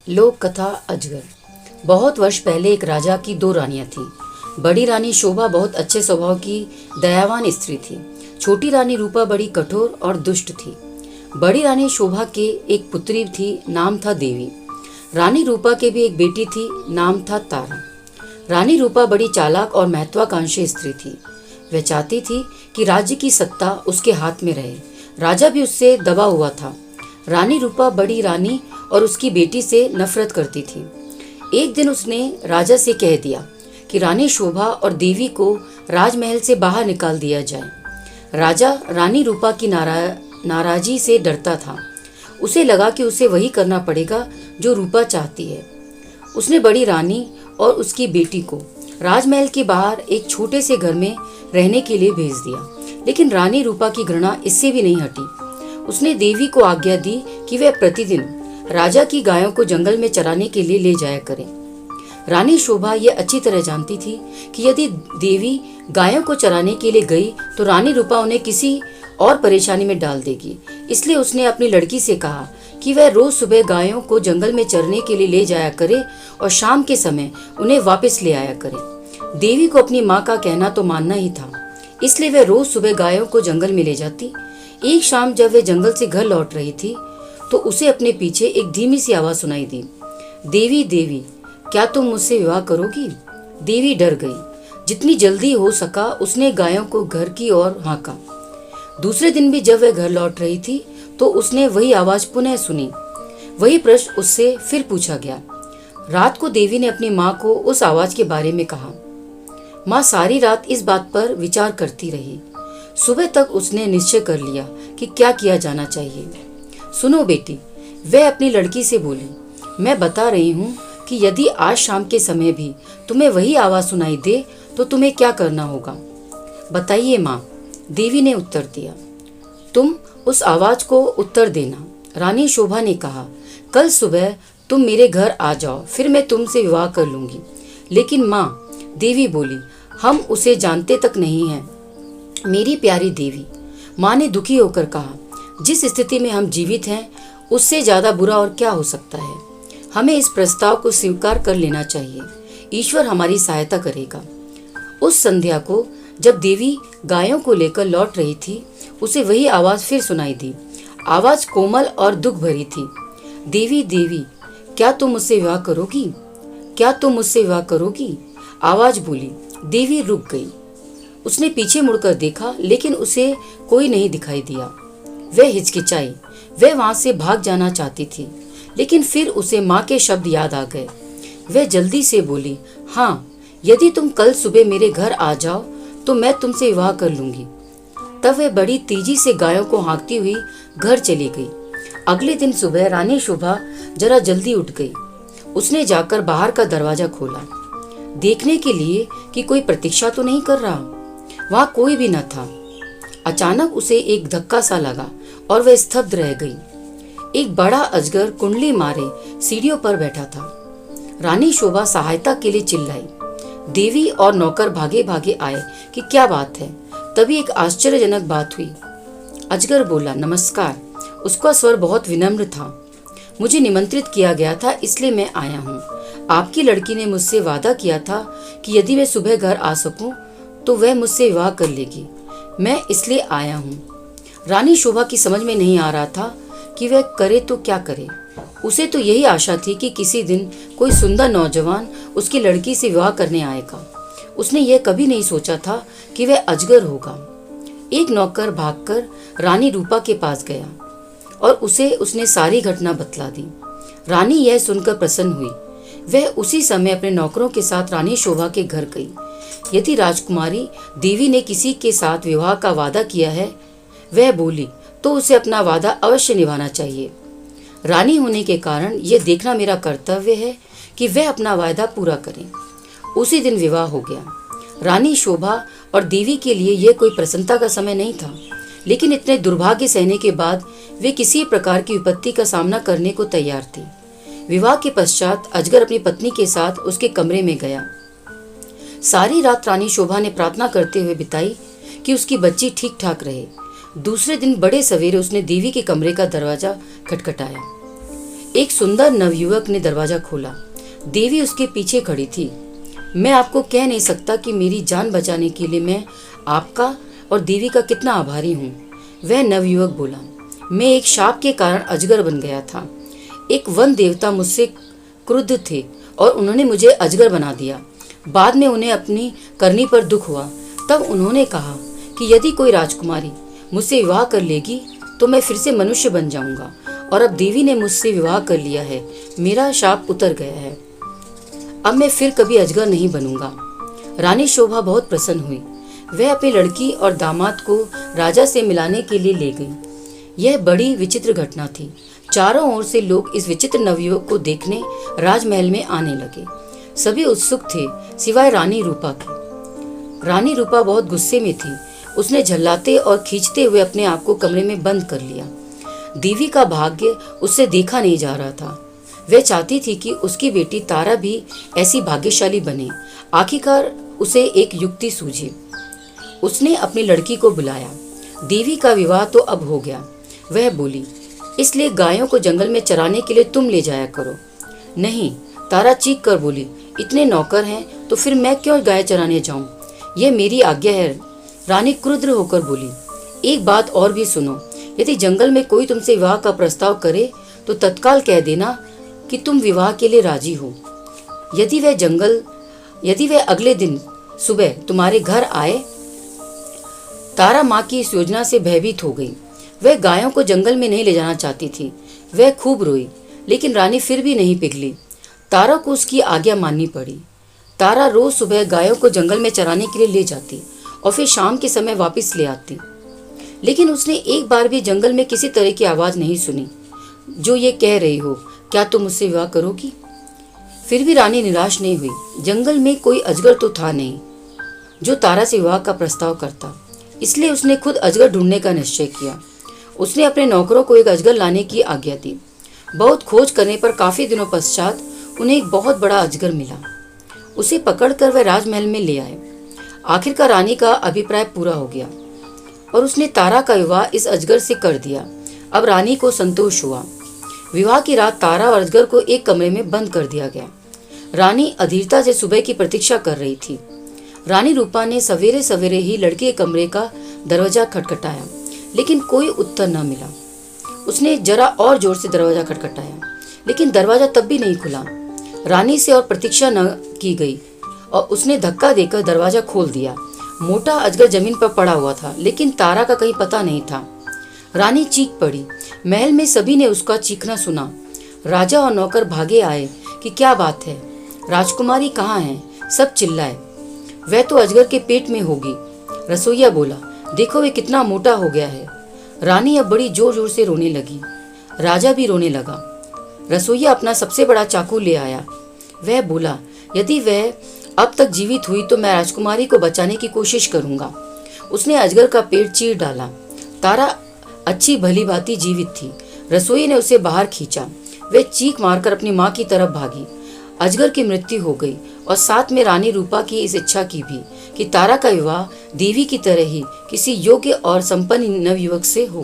लोक कथा अजगर। बहुत वर्ष पहले एक राजा की दो रानियां थीं। बड़ी रानी शोभा बहुत अच्छे स्वभाव की दयावान स्त्री थी। छोटी रानी रूपा बड़ी कठोर और दुष्ट थी। बड़ी रानी शोभा के एक पुत्री थी, नाम था देवी। रानी रूपा के भी एक बेटी थी, नाम था तारा। रानी रूपा बड़ी चालाक और महत्वाकांक्षी स्त्री थी। वह चाहती थी कि राज्य की सत्ता उसके हाथ में रहे। राजा भी उससे दबा हुआ था। रानी रूपा बड़ी रानी और उसकी बेटी से नफरत करती थी। एक दिन उसने राजा से कह दिया कि रानी शोभा और देवी को राजमहल से बाहर निकाल दिया जाए। राजा रानी रूपा की नाराजी से डरता था। उसे लगा कि उसे वही करना पड़ेगा जो रूपा चाहती है। उसने बड़ी रानी और उसकी बेटी को राजमहल के बाहर एक छोटे से घर में रहने के लिए भेज दिया। लेकिन रानी रूपा की घृणा इससे भी नहीं हटी। उसने देवी को आज्ञा दी कि वह प्रतिदिन राजा की गायों को जंगल में चराने के लिए ले जाया करे। रानी शोभा यह अच्छी तरह जानती थी कि यदि देवी गायों को चराने के लिए गई तो रानी रूपा उन्हें किसी और परेशानी में डाल देगी। इसलिए उसने अपनी लड़की से कहा कि वह रोज सुबह गायों को जंगल में चरने के लिए ले जाया करे और शाम के समय उन्हें वापस ले आया करे। देवी को अपनी माँ का कहना तो मानना ही था, इसलिए वह रोज सुबह गायों को जंगल में ले जाती। एक शाम जब वह जंगल से घर लौट रही थी तो उसे अपने पीछे एक धीमी सी आवाज सुनाई दी, देवी देवी, क्या तुम मुझसे विवाह करोगी? देवी डर गई। जितनी जल्दी हो सका उसने गायों को घर की ओर हाँका। दूसरे दिन भी जब वह घर लौट रही थी तो उसने वही आवाज पुनः सुनी। वही प्रश्न उससे फिर पूछा गया। रात को देवी ने अपनी माँ को उस आवाज के बारे में कहा। माँ सारी रात इस बात पर विचार करती रही। सुबह तक उसने निश्चय कर लिया कि क्या किया जाना चाहिए। सुनो बेटी, वह अपनी लड़की से बोली, मैं बता रही हूँ कि यदि आज शाम के समय भी तुम्हें वही आवाज सुनाई दे तो तुम्हें क्या करना होगा? बताइए माँ, देवी ने उत्तर दिया। तुम उस आवाज को उत्तर देना। रानी शोभा ने कहा, कल सुबह तुम मेरे घर आ जाओ, फिर मैं तुमसे विवाह कर लूंगी। लेकिन माँ, देवी बोली, हम उसे जानते तक नहीं हैं। मेरी प्यारी देवी, माँ ने दुखी होकर कहा, जिस स्थिति में हम जीवित हैं उससे ज्यादा बुरा और क्या हो सकता है। हमें इस प्रस्ताव को स्वीकार कर लेना चाहिए। ईश्वर हमारी सहायता करेगा। उस संध्या को जब देवी गायों को लेकर लौट रही थी उसे वही आवाज फिर सुनाई दी। आवाज कोमल और दुख भरी थी। देवी देवी, क्या तुम मुझसे विवाह करोगी? क्या तुम मुझसे विवाह करोगी? आवाज बोली। देवी रुक गई। उसने पीछे मुड़कर देखा लेकिन उसे कोई नहीं दिखाई दिया। वह हिचकिचाई। वह वहां से भाग जाना चाहती थी लेकिन फिर उसे माँ के शब्द याद आ गए। वह जल्दी से बोली, हाँ, यदि तुम कल सुबह मेरे घर आ जाओ तो मैं तुमसे विवाह कर लूंगी। तब वह बड़ी तेजी से गायों को हाँकती हुई घर चली गई। अगले दिन सुबह रानी शोभा जरा जल्दी उठ गई। उसने जाकर बाहर का दरवाजा खोला, देखने के लिए कि कोई प्रतीक्षा तो नहीं कर रहा। वहां कोई भी न था। अचानक उसे एक धक्का सा लगा और वह स्तब्ध रह गई। एक बड़ा अजगर कुंडली मारे सीढ़ियों पर बैठा था। रानी शोभा सहायता के लिए चिल्लाई। देवी और नौकर भागे भागे आए कि क्या बात है। तभी एक आश्चर्यजनक बात हुई। अजगर बोला, नमस्कार। उसका स्वर बहुत विनम्र था। मुझे निमंत्रित किया गया था इसलिए मैं आया हूँ। आपकी लड़की ने मुझसे वादा किया था कि यदि मैं सुबह घर आ सकूं तो वह मुझसे विवाह कर लेगी। मैं इसलिए आया हूँ। रानी शोभा की समझ में नहीं आ रहा था कि वह करे तो क्या करे। उसे तो यही आशा थी कि किसी दिन कोई सुंदर नौजवान उसकी लड़की से विवाह करने आएगा। उसने यह कभी नहीं सोचा था कि वह अजगर होगा। एक नौकर भागकर रानी रूपा के पास गया और उसने सारी घटना बतला दी। रानी यह सुनकर प्रसन्न हुई। वह उसी समय अपने नौकरों के साथ रानी शोभा के घर गई। यदि राजकुमारी देवी ने किसी के साथ विवाह का वादा किया है, वह बोली, तो उसे अपना वादा अवश्य निभाना चाहिए। रानी होने के कारण यह देखना मेरा कर्तव्य है कि वह अपना वादा पूरा करें। उसी दिन विवाह हो गया। रानी शोभा और देवी के लिए यह कोई प्रसन्नता का समय नहीं था, लेकिन इतने दुर्भाग्य सहने के बाद वे किसी प्रकार की विपत्ति का सामना करने को तैयार थे। विवाह के पश्चात अजगर अपनी पत्नी के साथ उसके कमरे में गया। सारी रात रानी शोभा ने प्रार्थना करते हुए बिताई कि उसकी बच्ची ठीक ठाक रहे। दूसरे दिन बड़े सवेरे उसने देवी के कमरे का दरवाजा खटखटाया। एक सुंदर नवयुवक ने दरवाजा खोला। देवी उसके पीछे खड़ी थी। मैं आपको कह नहीं सकता कि मेरी जान बचाने के लिए मैं आपका और देवी का कितना आभारी हूँ, वह नवयुवक बोला। मैं एक शाप के कारण अजगर बन गया था। एक वन देवता मुझसे क्रुद्ध थे और उन्होंने मुझे अजगर बना दिया। बाद में उन्हें अपनी करनी पर दुख हुआ। तब उन्होंने कहा कि यदि कोई राजकुमारी मुझसे विवाह कर लेगी तो मैं फिर से मनुष्य बन जाऊंगा, और अब देवी ने मुझसे विवाह कर लिया है। मेरा शाप उतर गया है। अब मैं फिर कभी अजगर नहीं बनूंगा। रानी शोभा बहुत प्रसन्न हुई। वह अपनी लड़की और दामाद को राजा से मिलाने के लिए ले गई। यह बड़ी विचित्र घटना थी। चारों ओर से लोग इस विचित्र नवयुवक को देखने राजमहल में आने लगे। सभी उत्सुक थे सिवाय रानी रूपा के। रानी रूपा बहुत गुस्से में थी। उसने झल्लाते और खींचते हुए अपने आप को कमरे में बंद कर लिया। देवी का भाग्य उससे देखा नहीं जा रहा था। वह चाहती थी कि उसकी बेटी तारा भी ऐसी भाग्यशाली बने। आखिरकार उसे एक युक्ति सूझी। उसने अपनी लड़की को बुलाया। देवी का विवाह तो अब हो गया, वह बोली, इसलिए गायों को जंगल में चराने के लिए तुम ले जाया करो। नहीं, तारा चीख कर बोली, इतने नौकर हैं तो फिर मैं क्यों गाय चराने जाऊं? यह मेरी आज्ञा है। रानी क्रुद्ध होकर बोली, एक बात और भी सुनो, यदि जंगल में कोई तुमसे विवाह का प्रस्ताव करे तो तत्काल कह देना कि तुम विवाह के लिए राजी हो। यदि वह अगले दिन सुबह तुम्हारे घर आए। तारा माँ की इस योजना से भयभीत हो गई। वह गायों को जंगल में नहीं ले जाना चाहती थी। वह खूब रोई, लेकिन रानी फिर भी नहीं पिघली। तारा को उसकी आज्ञा माननी पड़ी। तारा रोज सुबह गायों को जंगल में चराने के लिए ले जाती और फिर शाम के समय वापस ले आती। लेकिन उसने एक बार भी जंगल में किसी तरह की आवाज नहीं सुनी जो ये कह रही हो, क्या तुम मुझसे विवाह करोगी? फिर भी रानी निराश नहीं हुई। जंगल में कोई अजगर तो था नहीं जो तारा से विवाह का प्रस्ताव करता। इसलिए उसने खुद अजगर ढूंढने का निश्चय किया। उसने अपने नौकरों को एक अजगर लाने की आज्ञा दी। बहुत खोज करने पर काफी दिनों पश्चात उन्हें एक बहुत बड़ा अजगर मिला। उसे पकड़कर वह राजमहल में ले आए। आखिरकार रानी का अभिप्राय पूरा हो गया और उसने तारा का विवाह इस अजगर से कर दिया। अब रानी को संतोष हुआ। विवाह की रात तारा और अजगर को एक कमरे में बंद कर दिया गया। रानी अधीरता से सुबह की प्रतीक्षा कर रही थी। रानी रूपा ने सवेरे सवेरे ही लड़के के कमरे का दरवाजा खटखटाया, लेकिन कोई उत्तर न मिला। उसने जरा और जोर से दरवाजा खटखटाया, लेकिन दरवाजा तब भी नहीं खुला। रानी से और प्रतीक्षा न की गई और उसने धक्का देकर दरवाजा खोल दिया। मोटा अजगर जमीन पर पड़ा हुआ था, लेकिन तारा का कहीं पता नहीं था। रानी चीख पड़ी। महल में सभी ने उसका चीखना सुना। राजा और नौकर भागे आए कि क्या बात है, राजकुमारी कहाँ है? सब चिल्लाए। वह तो अजगर के पेट में होगी। रसोइया बोला, देखो वे कितना मोटा हो गया है। रानी अब बड़ी जोर जोर से रोने लगी। राजा भी रोने लगा। रसोइया अपना सबसे बड़ा चाकू ले आया। वह बोला, यदि वह अब तक जीवित हुई तो मैं राजकुमारी को बचाने की कोशिश करूंगा। उसने अजगर का पेट चीर डाला। तारा अच्छी भली भांति जीवित थी। रसोई ने उसे बाहर खींचा। वह चीख मारकर अपनी माँ की तरफ भागी। अजगर की मृत्यु हो गई और साथ में रानी रूपा की इस इच्छा की भी कि तारा का विवाह देवी की तरह ही किसी योग्य और संपन्न नवयुवक से हो।